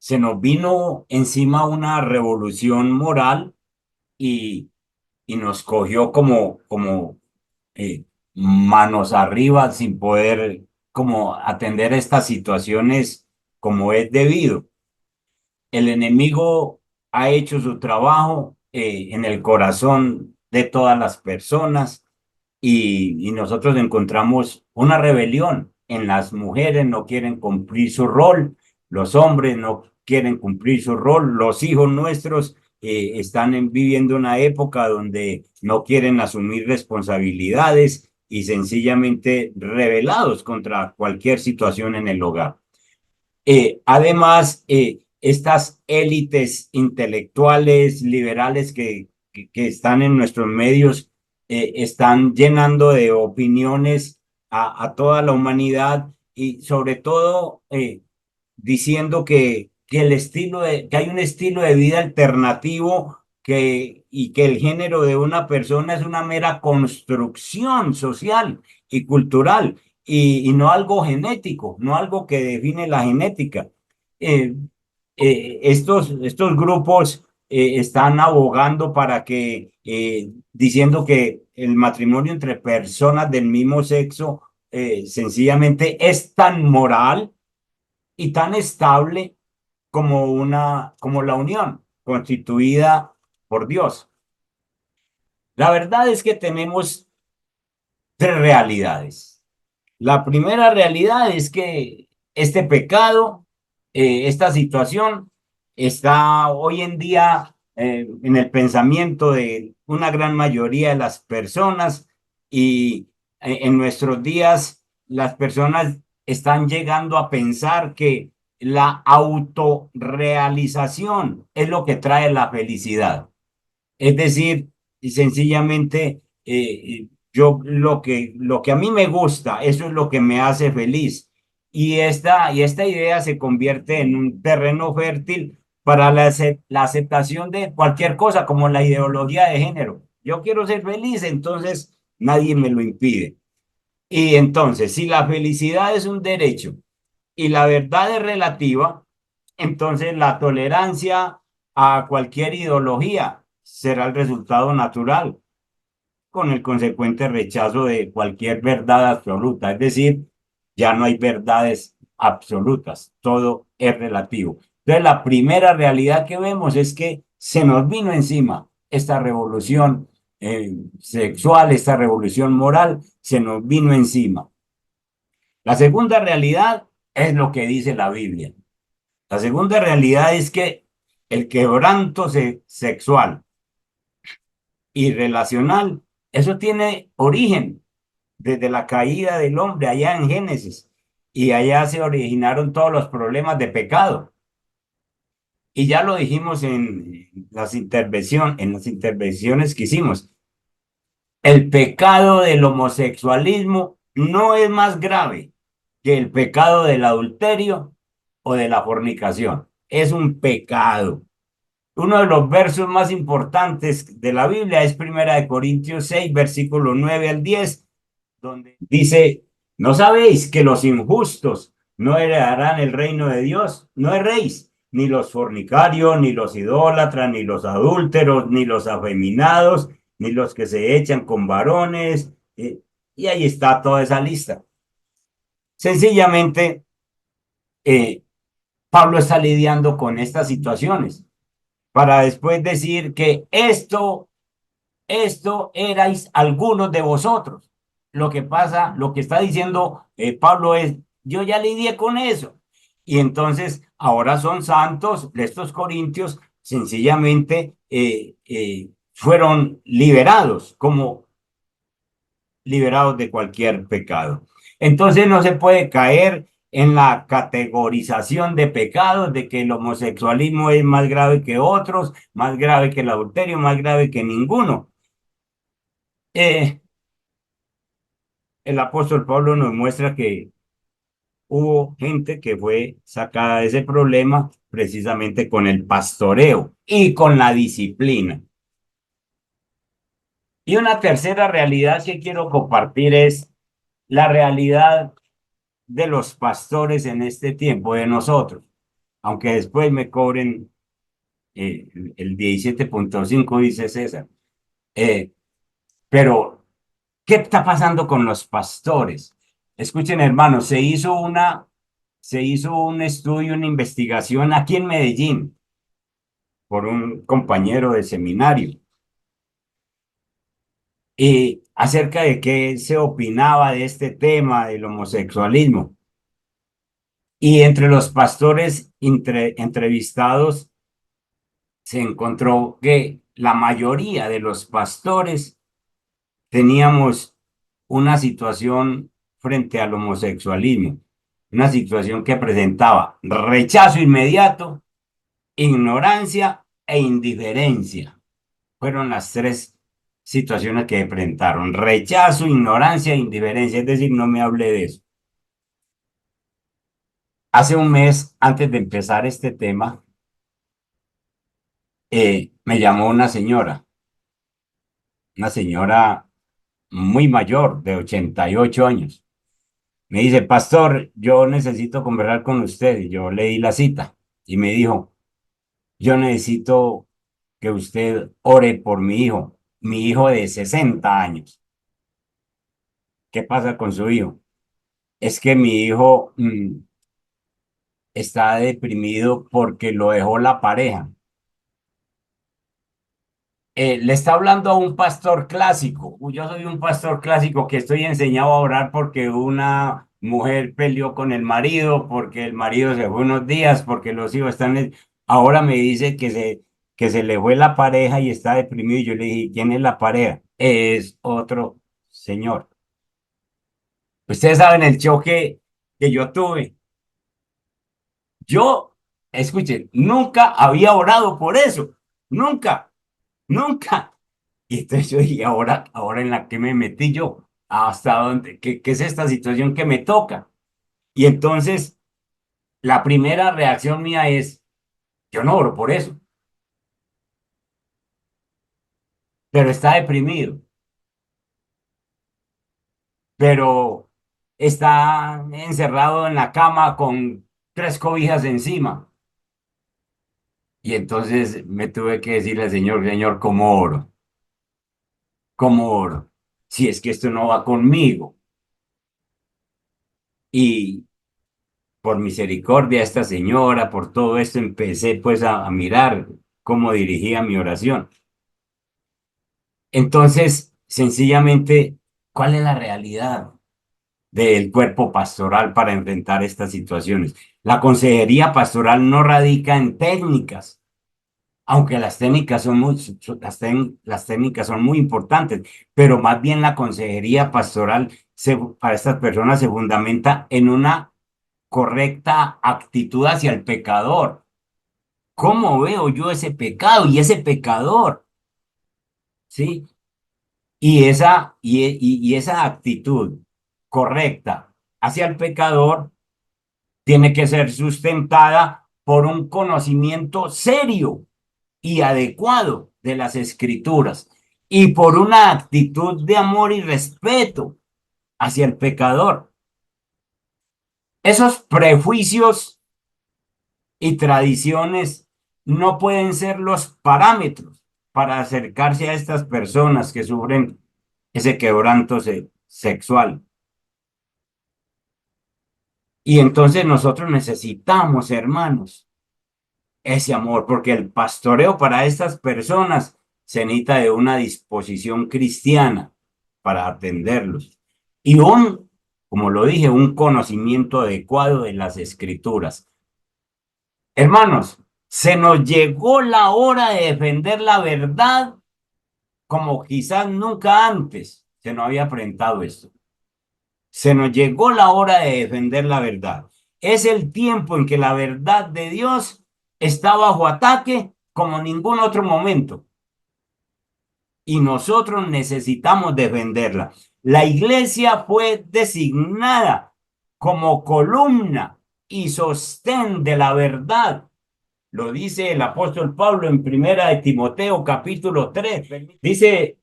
se nos vino encima una revolución moral y, y nos cogió como manos arriba sin poder como atender estas situaciones como es debido. El enemigo ha hecho su trabajo en el corazón de todas las personas y nosotros encontramos una rebelión. En las mujeres no quieren cumplir su rol, los hombres no quieren cumplir su rol, los hijos nuestros viviendo una época donde no quieren asumir responsabilidades y sencillamente rebelados contra cualquier situación en el hogar. Además, estas élites intelectuales liberales que están en nuestros medios están llenando de opiniones a toda la humanidad y sobre todo diciendo que que hay un estilo de vida alternativo y que el género de una persona es una mera construcción social y cultural y no algo genético, no algo que define la genética. Eh, estos grupos están abogando para diciendo que el matrimonio entre personas del mismo sexo sencillamente es tan moral y tan estable como la unión constituida por Dios. La verdad es que tenemos tres realidades. La primera realidad es que este pecado, esta situación, está hoy en día en el pensamiento de una gran mayoría de las personas y en nuestros días las personas están llegando a pensar que la autorrealización es lo que trae la felicidad. Es decir, sencillamente, yo lo que a mí me gusta, eso es lo que me hace feliz. Y esta idea se convierte en un terreno fértil para la aceptación de cualquier cosa, como la ideología de género. Yo quiero ser feliz, entonces nadie me lo impide. Y entonces, si la felicidad es un derecho y la verdad es relativa, entonces la tolerancia a cualquier ideología será el resultado natural, con el consecuente rechazo de cualquier verdad absoluta. Es decir, ya no hay verdades absolutas, todo es relativo. Entonces, la primera realidad que vemos es que se nos vino encima esta revolución sexual, esta revolución moral, se nos vino encima. La segunda realidad es lo que dice la Biblia. La segunda realidad es que el quebranto sexual y relacional, eso tiene origen desde la caída del hombre allá en Génesis. Y allá se originaron todos los problemas de pecado. Y ya lo dijimos en las intervenciones que hicimos. El pecado del homosexualismo no es más grave que el pecado del adulterio o de la fornicación. Es un pecado. Uno de los versos más importantes de la Biblia es Primera de Corintios 6, versículo 9 al 10, donde dice, ¿no sabéis que los injustos no heredarán el reino de Dios? No erréis, ni los fornicarios, ni los idólatras, ni los adúlteros, ni los afeminados, ni los que se echan con varones. Y ahí está toda esa lista. Sencillamente, eh, Pablo está lidiando con estas situaciones para después decir que esto erais algunos de vosotros. Lo que pasa, lo que está diciendo Pablo es, yo ya lidié con eso. Y entonces ahora son santos, estos corintios sencillamente fueron liberados, como liberados de cualquier pecado. Entonces no se puede caer en la categorización de pecados, de que el homosexualismo es más grave que otros, más grave que el adulterio, más grave que ninguno. Eh, el apóstol Pablo nos muestra que hubo gente que fue sacada de ese problema precisamente con el pastoreo y con la disciplina. Y una tercera realidad que quiero compartir es la realidad de los pastores en este tiempo, de nosotros. aunque después me cobren el 17.5, dice César. Eh, pero, ¿qué está pasando con los pastores? Escuchen, hermanos, se hizo un estudio, una investigación aquí en Medellín por un compañero de seminario y acerca de qué se opinaba de este tema del homosexualismo. Y entre los pastores entrevistados se encontró que la mayoría de los pastores teníamos una situación frente al homosexualismo, una situación que presentaba rechazo inmediato, ignorancia e indiferencia. Fueron las tres situaciones que enfrentaron: rechazo, ignorancia e indiferencia, es decir, no me hable de eso. Hace un mes, antes de empezar este tema, me llamó una señora muy mayor, de 88 años. Me dice, pastor, yo necesito conversar con usted. Y yo leí la cita y me dijo, yo necesito que usted ore por mi hijo de 60 años. ¿Qué pasa con su hijo? Es que mi hijo está deprimido porque lo dejó la pareja. Le está hablando a un pastor clásico. Yo soy un pastor clásico que estoy enseñado a orar porque una mujer peleó con el marido, porque el marido se fue unos días, porque los hijos están. Ahora me dice que se le fue la pareja y está deprimido. Y yo le dije, ¿quién es la pareja? Es otro señor. Ustedes saben el choque que yo tuve. Yo, escuchen, nunca había orado por eso. Nunca, nunca. Y entonces yo dije, ahora en la que me metí yo, hasta dónde, qué es esta situación que me toca. Y entonces la primera reacción mía es, yo no oro por eso, pero está deprimido, pero está encerrado en la cama con tres cobijas encima. Y entonces me tuve que decirle al Señor, Señor, ¿cómo oro? ¿Cómo oro? Si es que esto no va conmigo. Y por misericordia a esta señora, por todo esto, empecé pues a mirar cómo dirigía mi oración. Entonces, sencillamente, ¿cuál es la realidad del cuerpo pastoral para enfrentar estas situaciones? La consejería pastoral no radica en técnicas, aunque las técnicas son las técnicas son muy importantes, pero más bien la consejería pastoral para estas personas se fundamenta en una correcta actitud hacia el pecador. ¿Cómo veo yo ese pecado y ese pecador? ¿Sí? Y esa actitud correcta hacia el pecador tiene que ser sustentada por un conocimiento serio y adecuado de las escrituras y por una actitud de amor y respeto hacia el pecador. Esos prejuicios y tradiciones no pueden ser los parámetros para acercarse a estas personas que sufren ese quebranto sexual. Y entonces nosotros necesitamos, hermanos, ese amor, porque el pastoreo para estas personas se necesita de una disposición cristiana para atenderlos y como lo dije, un conocimiento adecuado de las escrituras. Hermanos, se nos llegó la hora de defender la verdad como quizás nunca antes se nos había enfrentado esto. Se nos llegó la hora de defender la verdad. Es el tiempo en que la verdad de Dios está bajo ataque como ningún otro momento y nosotros necesitamos defenderla. La iglesia fue designada como columna y sostén de la verdad. Lo dice el apóstol Pablo en Primera de Timoteo, capítulo 3. Dice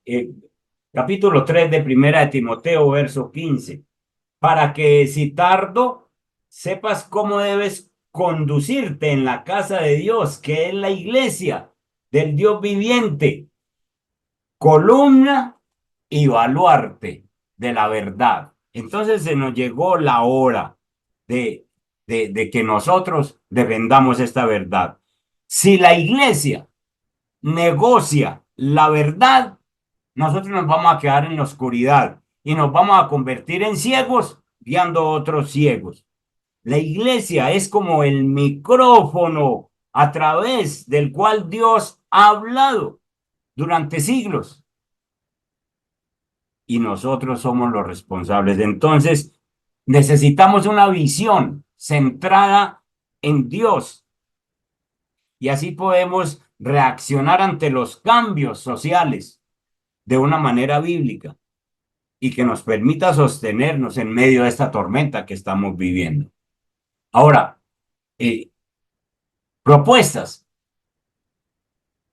capítulo 3 de Primera de Timoteo, verso 15. Para que si tardo, sepas cómo debes conducirte en la casa de Dios, que es la iglesia del Dios viviente, columna y baluarte de la verdad. Entonces se nos llegó la hora de, de que nosotros defendamos esta verdad. Si la iglesia negocia la verdad, nosotros nos vamos a quedar en la oscuridad y nos vamos a convertir en ciegos guiando a otros ciegos. La iglesia es como el micrófono a través del cual Dios ha hablado durante siglos y nosotros somos los responsables. Entonces, necesitamos una visión centrada en Dios y así podemos reaccionar ante los cambios sociales de una manera bíblica y que nos permita sostenernos en medio de esta tormenta que estamos viviendo. Ahora, propuestas.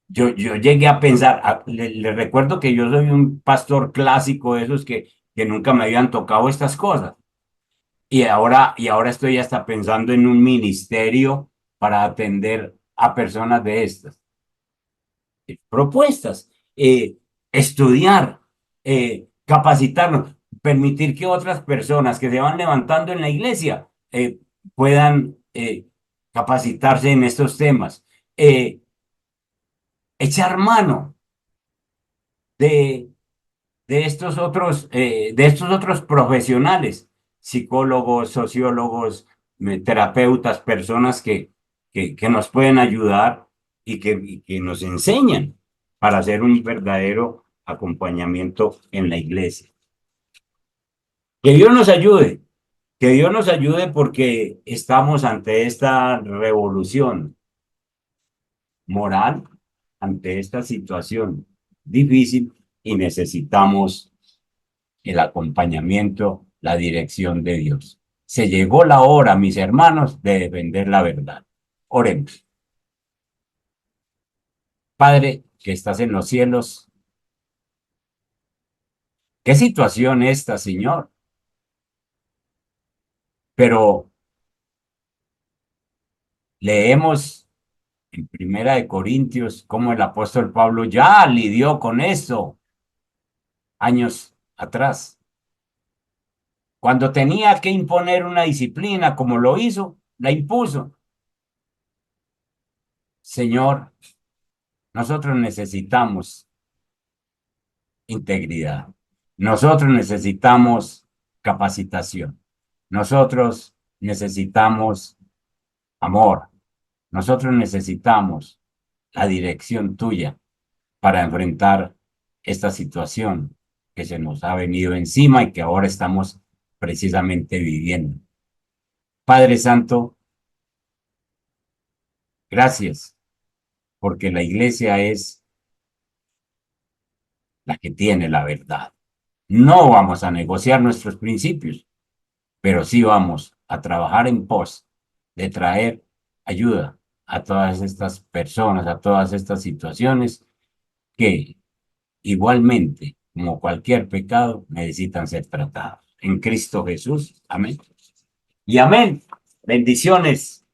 Yo llegué a pensar, le recuerdo que yo soy un pastor clásico de esos que nunca me habían tocado estas cosas. Y ahora estoy hasta pensando en un ministerio para atender a personas de estas. Propuestas, estudiar, capacitarnos, permitir que otras personas que se van levantando en la iglesia puedan capacitarse en estos temas. Echar mano de, de estos otros profesionales, psicólogos, sociólogos, terapeutas, personas que nos pueden ayudar y que nos enseñan para hacer un verdadero acompañamiento en la iglesia. Que Dios nos ayude, que Dios nos ayude porque estamos ante esta revolución moral, ante esta situación difícil y necesitamos el acompañamiento, la dirección de Dios. Se llegó la hora, mis hermanos, de defender la verdad. Oremos. Padre, que estás en los cielos, qué situación esta, Señor. Pero leemos en Primera de Corintios cómo el apóstol Pablo ya lidió con eso años atrás. Cuando tenía que imponer una disciplina, como lo hizo, la impuso. Señor, nosotros necesitamos integridad. Nosotros necesitamos capacitación. Nosotros necesitamos amor. Nosotros necesitamos la dirección tuya para enfrentar esta situación que se nos ha venido encima y que ahora estamos precisamente viviendo. Padre Santo, gracias, porque la iglesia es la que tiene la verdad. No vamos a negociar nuestros principios, pero sí vamos a trabajar en pos de traer ayuda a todas estas personas, a todas estas situaciones que igualmente, como cualquier pecado, necesitan ser tratados. En Cristo Jesús. Amén. Y amén. Bendiciones.